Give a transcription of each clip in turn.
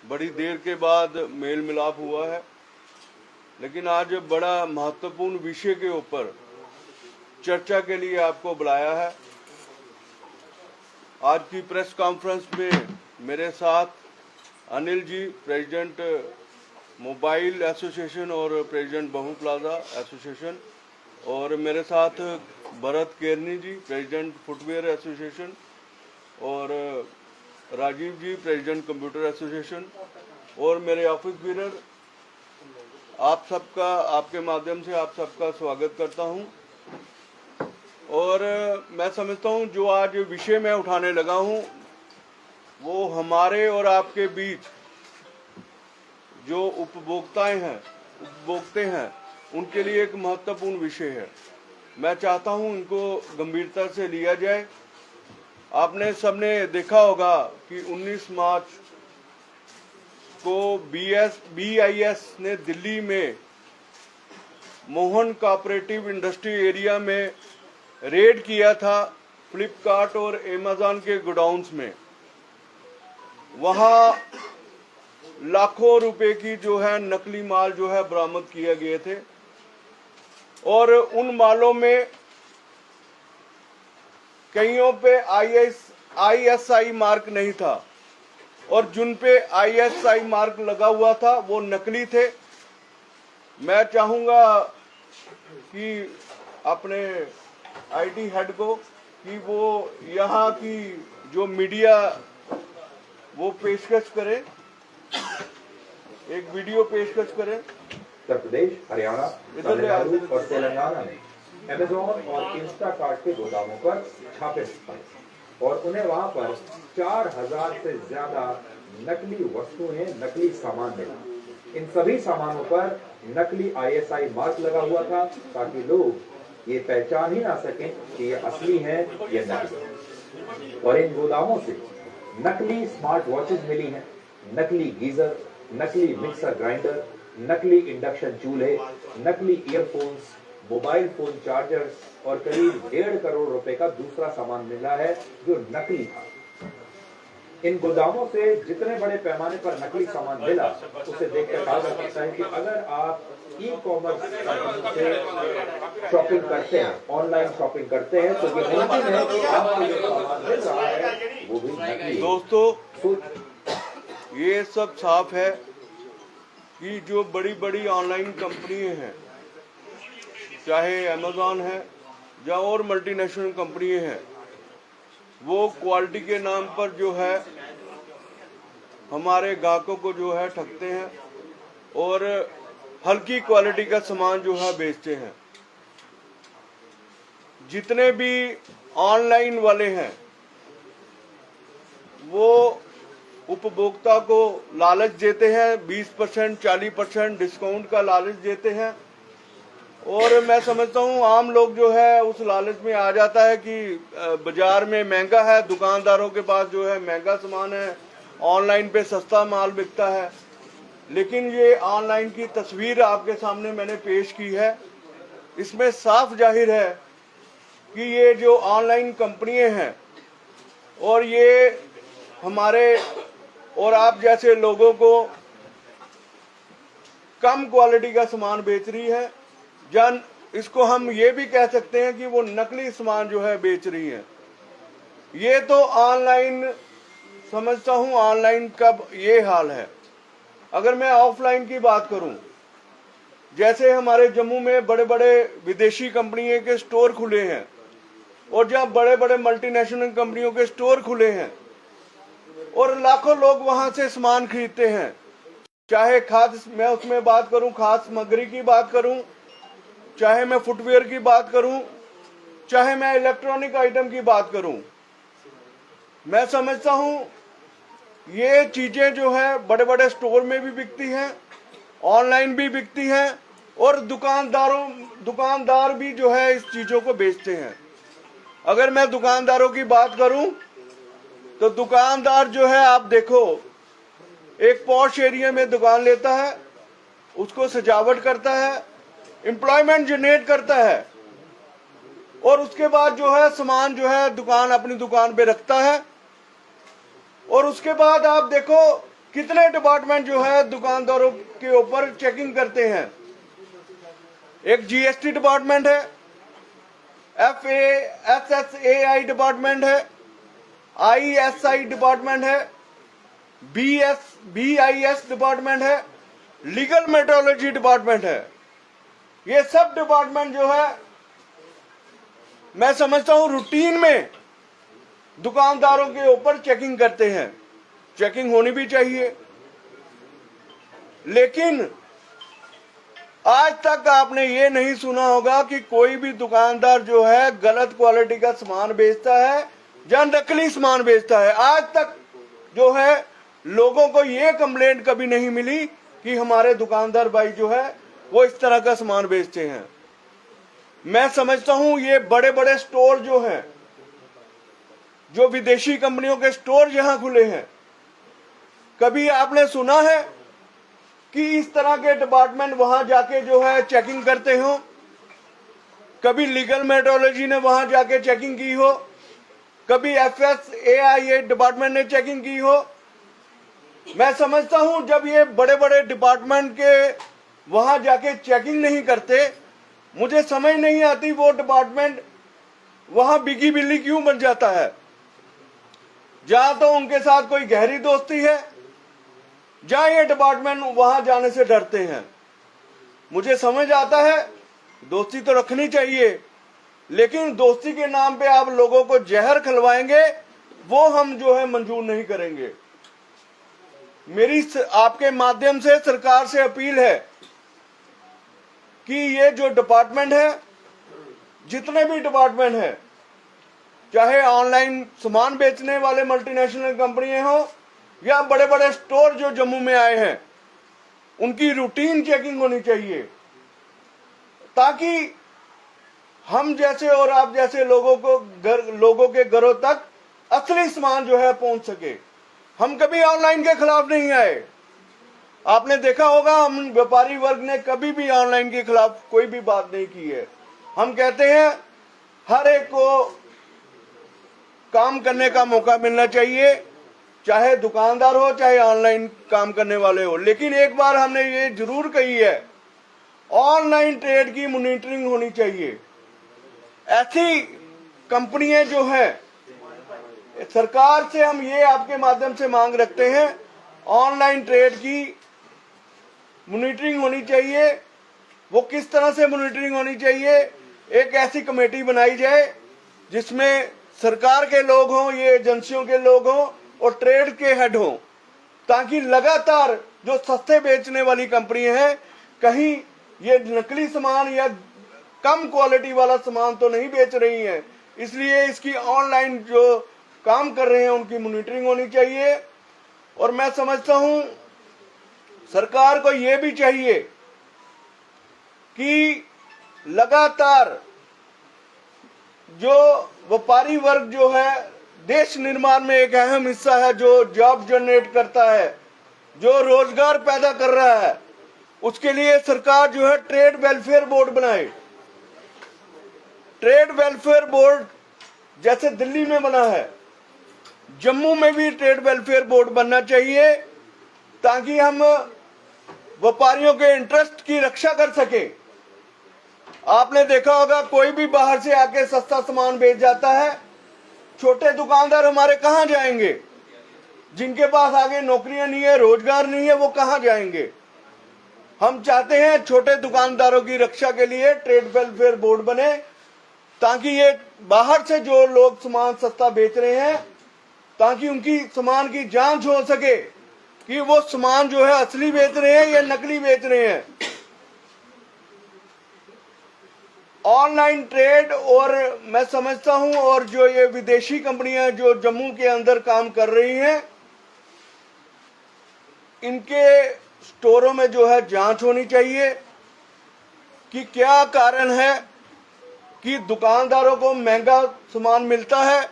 बड़ी देर के बाद मेल मिलाप हुआ है, लेकिन आज बड़ा महत्वपूर्ण विषय के ऊपर चर्चा के लिए आपको बुलाया है। आज की प्रेस कॉन्फ्रेंस में मेरे साथ Anil ji, president mobile association और प्रेसिडेंट बहु प्लाजा एसोसिएशन, और मेरे साथ भरत केरनी जी, प्रेसिडेंट फुटवेयर एसोसिएशन, और राजीव जी, प्रेसिडेंट कंप्यूटर एसोसिएशन, और मेरे ऑफिस बीरर। आप सबका, आपके माध्यम से आप सबका स्वागत करता हूं। और मैं समझता हूं जो आज विषय मैं उठाने लगा हूं वो हमारे और आपके बीच जो उपभोक्ते हैं उनके लिए एक महत्वपूर्ण विषय है। मैं चाहता हूं इनको गंभीरता से लिया जाए। आपने सबने देखा होगा कि 19 मार्च को BIS ने दिल्ली में मोहन कोऑपरेटिव इंडस्ट्री एरिया में रेड किया था, फ्लिपकार्ट और अमेज़न के गोडाउन्स में। वहां लाखों रुपए की जो है नकली माल जो है बरामद किए गए थे, और उन मालों में कईयों पे ISI मार्क नहीं था, और जिन पे ISI मार्क लगा हुआ था वो नकली थे। मैं चाहूंगा कि अपने IT हेड को कि वो यहाँ की जो मीडिया वो पेशकश करे, एक वीडियो पेशकश करे। उत्तर प्रदेश, हरियाणा, तमिलनाडु और तेलंगाना में अमेज़न और इंस्टाकार्ट के गोदामों पर छापे पड़े और उन्हें वहां पर 4000 से ज्यादा नकली वस्तुएं, नकली सामान मिला। इन सभी सामानों पर नकली ISI मार्क लगा हुआ था ताकि लोग ये पहचान ही ना सकें कि ये असली है या नकली। और इन गोदामों से नकली स्मार्ट वॉचेस मिली हैं, नकली गीजर, नकली मिक्सर ग्राइंडर, नकली इंडक्शन चूल्हे, नकली ईयरफोन्स, मोबाइल फोन चार्जर्स और करीब 1.5 करोड़ रुपए का दूसरा सामान मिला है जो नकली था। इन गोदामों से जितने बड़े पैमाने पर नकली सामान मिला उसे देखकर कहा जा सकता है कि अगर आप ई-कॉमर्स से शॉपिंग करते हैं, ऑनलाइन शॉपिंग करते हैं, तो ये मुमकिन है कि आपको जो सामान मिल रहा है वो भी नकली। दोस्तों, ये सब साफ है कि जो बड़ी बड़ी ऑनलाइन कंपनियां हैं, चाहे अमेज़न है या और मल्टीनेशनल कंपनियां हैं, वो क्वालिटी के नाम पर जो है हमारे ग्राहकों को जो है ठगते हैं और हल्की क्वालिटी का सामान जो है बेचते हैं। जितने भी ऑनलाइन वाले हैं वो उपभोक्ता को लालच देते हैं, 20% 40% डिस्काउंट का लालच देते हैं, और मैं समझता हूँ आम लोग जो है उस लालच में आ जाता है कि बाजार में महंगा है, दुकानदारों के पास जो है महंगा सामान है, ऑनलाइन पे सस्ता माल बिकता है। लेकिन ये ऑनलाइन की तस्वीर आपके सामने मैंने पेश की है, इसमें साफ जाहिर है कि ये जो ऑनलाइन कंपनियां हैं और ये हमारे और आप जैसे लोगों को कम क्वालिटी का सामान बेच रही है, जन इसको हम ये भी कह सकते हैं कि वो नकली सामान जो है बेच रही है। ये तो ऑनलाइन समझता हूँ, ऑनलाइन का ये हाल है। अगर मैं ऑफलाइन की बात करूं, जैसे हमारे जम्मू में बड़े बड़े विदेशी कंपनियों के स्टोर खुले हैं और जहां बड़े बड़े मल्टीनेशनल कंपनियों के स्टोर खुले हैं और लाखों लोग वहां से सामान खरीदते हैं, चाहे खाद्य, मैं उसमें बात करूं, खाद्य सामग्री की बात करूं, चाहे मैं फुटवेयर की बात करूं, चाहे मैं इलेक्ट्रॉनिक आइटम की बात करूं। मैं समझता हूं ये चीजें जो है बड़े बड़े स्टोर में भी बिकती हैं, ऑनलाइन भी बिकती हैं, और दुकानदार भी जो है इस चीजों को बेचते हैं। अगर मैं दुकानदारों की बात करूं तो दुकानदार जो है, आप देखो, एक पॉश एरिया में दुकान लेता है, उसको सजावट करता है, एम्प्लॉयमेंट जनरेट करता है, और उसके बाद जो है सामान जो है दुकान अपनी दुकान पे रखता है, और उसके बाद आप देखो कितने डिपार्टमेंट जो है दुकानदारों के ऊपर चेकिंग करते हैं। एक जीएसटी डिपार्टमेंट है, FSSAI डिपार्टमेंट है, ISI डिपार्टमेंट है, BIS डिपार्टमेंट है, लीगल मेट्रोलॉजी डिपार्टमेंट है। ये सब डिपार्टमेंट जो है मैं समझता हूं रूटीन में दुकानदारों के ऊपर चेकिंग करते हैं। चेकिंग होनी भी चाहिए, लेकिन आज तक आपने ये नहीं सुना होगा कि कोई भी दुकानदार जो है गलत क्वालिटी का सामान बेचता है या नकली सामान बेचता है। आज तक जो है लोगों को ये कंप्लेंट कभी नहीं मिली कि हमारे दुकानदार भाई जो है वो इस तरह का सामान बेचते हैं। मैं समझता हूं ये बड़े बड़े स्टोर जो हैं, जो विदेशी कंपनियों के स्टोर यहां खुले हैं, कभी आपने सुना है कि इस तरह के डिपार्टमेंट वहां जाके जो है चेकिंग करते हो? कभी लीगल मेट्रोलॉजी ने वहां जाके चेकिंग की हो? कभी FSAI डिपार्टमेंट ने चेकिंग की हो? मैं समझता हूं जब ये बड़े बड़े डिपार्टमेंट के वहां जाके चेकिंग नहीं करते, मुझे समझ नहीं आती वो डिपार्टमेंट वहां बिगी बिल्ली क्यों बन जाता है। जहां तो उनके साथ कोई गहरी दोस्ती है, जहां ये डिपार्टमेंट वहां जाने से डरते हैं। मुझे समझ आता है दोस्ती तो रखनी चाहिए, लेकिन दोस्ती के नाम पे आप लोगों को जहर खिलवाएंगे, वो हम जो है मंजूर नहीं करेंगे। मेरी आपके माध्यम से सरकार से अपील है कि ये जो डिपार्टमेंट है, जितने भी डिपार्टमेंट है, चाहे ऑनलाइन सामान बेचने वाले मल्टीनेशनल कंपनियां हो या बड़े बड़े स्टोर जो जम्मू में आए हैं, उनकी रूटीन चेकिंग होनी चाहिए, ताकि हम जैसे और आप जैसे लोगों के घरों तक असली सामान जो है पहुंच सके। हम कभी ऑनलाइन के खिलाफ नहीं आए। आपने देखा होगा हम व्यापारी वर्ग ने कभी भी ऑनलाइन के खिलाफ कोई भी बात नहीं की है। हम कहते हैं हर एक को काम करने का मौका मिलना चाहिए, चाहे दुकानदार हो चाहे ऑनलाइन काम करने वाले हो। लेकिन एक बार हमने ये जरूर कही है, ऑनलाइन ट्रेड की मॉनिटरिंग होनी चाहिए। ऐसी कंपनियां जो हैं, सरकार से हम ये आपके माध्यम से मांग रखते हैं, ऑनलाइन ट्रेड की मॉनिटरिंग होनी चाहिए। वो किस तरह से मॉनिटरिंग होनी चाहिए? एक ऐसी कमेटी बनाई जाए जिसमें सरकार के लोग हों, ये एजेंसियों के लोग हों और ट्रेड के हेड हों, ताकि लगातार जो सस्ते बेचने वाली कंपनियां हैं, कहीं ये नकली सामान या कम क्वालिटी वाला सामान तो नहीं बेच रही हैं। इसलिए इसकी ऑनलाइन जो काम कर रहे हैं उनकी मॉनिटरिंग होनी चाहिए। और मैं समझता हूं सरकार को यह भी चाहिए कि लगातार जो व्यापारी वर्ग जो है देश निर्माण में एक अहम हिस्सा है, जो जॉब जनरेट करता है, जो रोजगार पैदा कर रहा है, उसके लिए सरकार जो है ट्रेड वेलफेयर बोर्ड बनाए। ट्रेड वेलफेयर बोर्ड जैसे दिल्ली में बना है, जम्मू में भी ट्रेड वेलफेयर बोर्ड बनना चाहिए, ताकि हम व्यापारियों के इंटरेस्ट की रक्षा कर सके। आपने देखा होगा कोई भी बाहर से आके सस्ता सामान बेच जाता है, छोटे दुकानदार हमारे कहां जाएंगे? जिनके पास आगे नौकरियां नहीं है, रोजगार नहीं है, वो कहां जाएंगे? हम चाहते हैं छोटे दुकानदारों की रक्षा के लिए ट्रेड वेलफेयर बोर्ड बने, ताकि ये बाहर से जो लोग सामान सस्ता बेच रहे हैं, ताकि उनकी सामान की जांच हो सके कि वो सामान जो है असली बेच रहे हैं या नकली बेच रहे हैं। ऑनलाइन ट्रेड और मैं समझता हूं, और जो ये विदेशी कंपनियां जो जम्मू के अंदर काम कर रही हैं, इनके स्टोरों में जो है जांच होनी चाहिए कि क्या कारण है कि दुकानदारों को महंगा सामान मिलता है,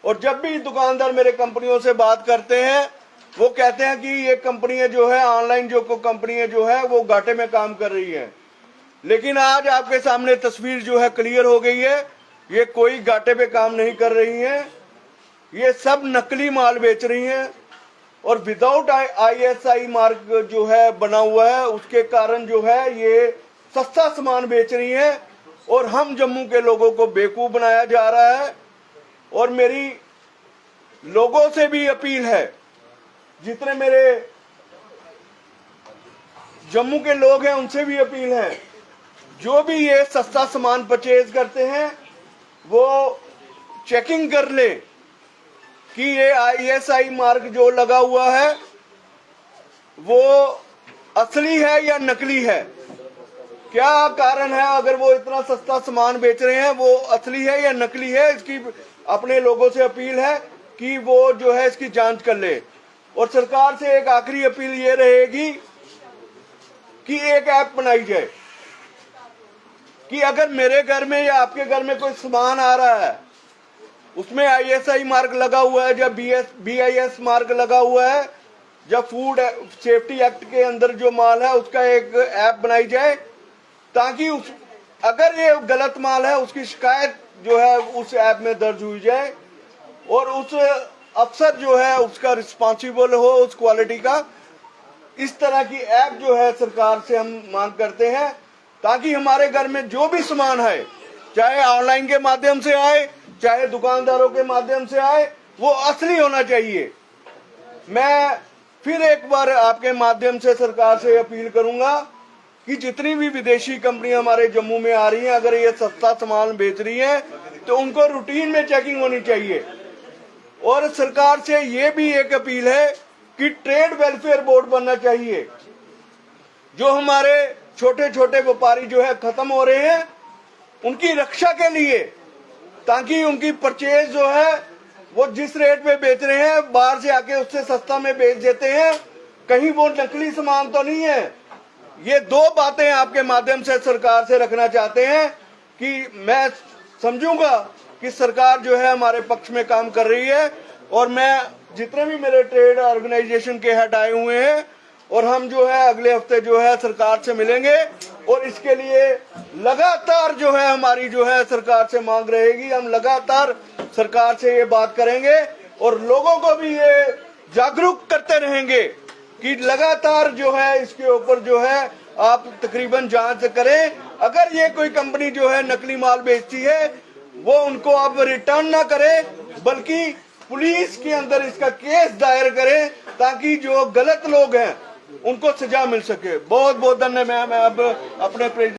और जब भी दुकानदार मेरे कंपनियों से बात करते हैं वो कहते हैं कि ये कंपनियां जो है ऑनलाइन जो कंपनियां जो है वो घाटे में काम कर रही हैं। लेकिन आज आपके सामने तस्वीर जो है क्लियर हो गई है, ये कोई घाटे पे काम नहीं कर रही हैं, ये सब नकली माल बेच रही हैं। और विदाउट ISI मार्क जो है बना हुआ है, उसके कारण जो है ये सस्ता सामान बेच रही है और हम जम्मू के लोगों को बेवकूफ बनाया जा रहा है। और मेरी लोगों से भी अपील है, जितने मेरे जम्मू के लोग हैं उनसे भी अपील है, जो भी ये सस्ता सामान परचेज करते हैं वो चेकिंग कर ले कि ये ISI मार्क जो लगा हुआ है वो असली है या नकली है। क्या कारण है, अगर वो इतना सस्ता सामान बेच रहे हैं वो असली है या नकली है, इसकी अपने लोगों से अपील है कि वो जो है इसकी जांच कर ले। और सरकार से एक आखिरी अपील ये रहेगी कि एक ऐप बनाई जाए कि अगर मेरे घर में या आपके घर में कोई सामान आ रहा है, उसमें ISI मार्क लगा हुआ है, जब BIS मार्क लगा हुआ है, जब फूड सेफ्टी एक्ट के अंदर जो माल है उसका एक ऐप बनाई जाए, ताकि अगर ये गलत माल है उसकी शिकायत जो है उस ऐप में दर्ज हुई जाए और उस अफसर जो है उसका रिस्पॉन्सिबल हो उस क्वालिटी का। इस तरह की ऐप जो है सरकार से हम मांग करते हैं, ताकि हमारे घर में जो भी सामान है, चाहे ऑनलाइन के माध्यम से आए चाहे दुकानदारों के माध्यम से आए, वो असली होना चाहिए। मैं फिर एक बार आपके माध्यम से सरकार से अपील करूंगा कि जितनी भी विदेशी कंपनियां हमारे जम्मू में आ रही हैं, अगर ये सस्ता सामान बेच रही हैं तो उनको रूटीन में चेकिंग होनी चाहिए। और सरकार से ये भी एक अपील है कि ट्रेड वेलफेयर बोर्ड बनना चाहिए, जो हमारे छोटे छोटे व्यापारी जो है खत्म हो रहे हैं उनकी रक्षा के लिए, ताकि उनकी परचेज जो है वो जिस रेट पे बेच रहे हैं बाहर से आके उससे सस्ता में बेच देते हैं, कहीं वो नकली सामान तो नहीं है। ये दो बातें आपके माध्यम से सरकार से रखना चाहते हैं कि मैं समझूंगा कि सरकार जो है हमारे पक्ष में काम कर रही है। और मैं जितने भी मेरे ट्रेड ऑर्गेनाइजेशन के हेड आए हुए हैं और हम जो है अगले हफ्ते जो है सरकार से मिलेंगे और इसके लिए लगातार जो है हमारी जो है सरकार से मांग रहेगी। हम लगातार सरकार से ये बात करेंगे और लोगों को भी ये जागरूक करते रहेंगे कि लगातार जो है इसके ऊपर जो है आप तकरीबन जांच करें। अगर ये कोई कंपनी जो है नकली माल बेचती है वो उनको आप रिटर्न ना करें, बल्कि पुलिस के अंदर इसका केस दायर करें, ताकि जो गलत लोग हैं उनको सजा मिल सके। बहुत बहुत धन्यवाद। मैं अब अपने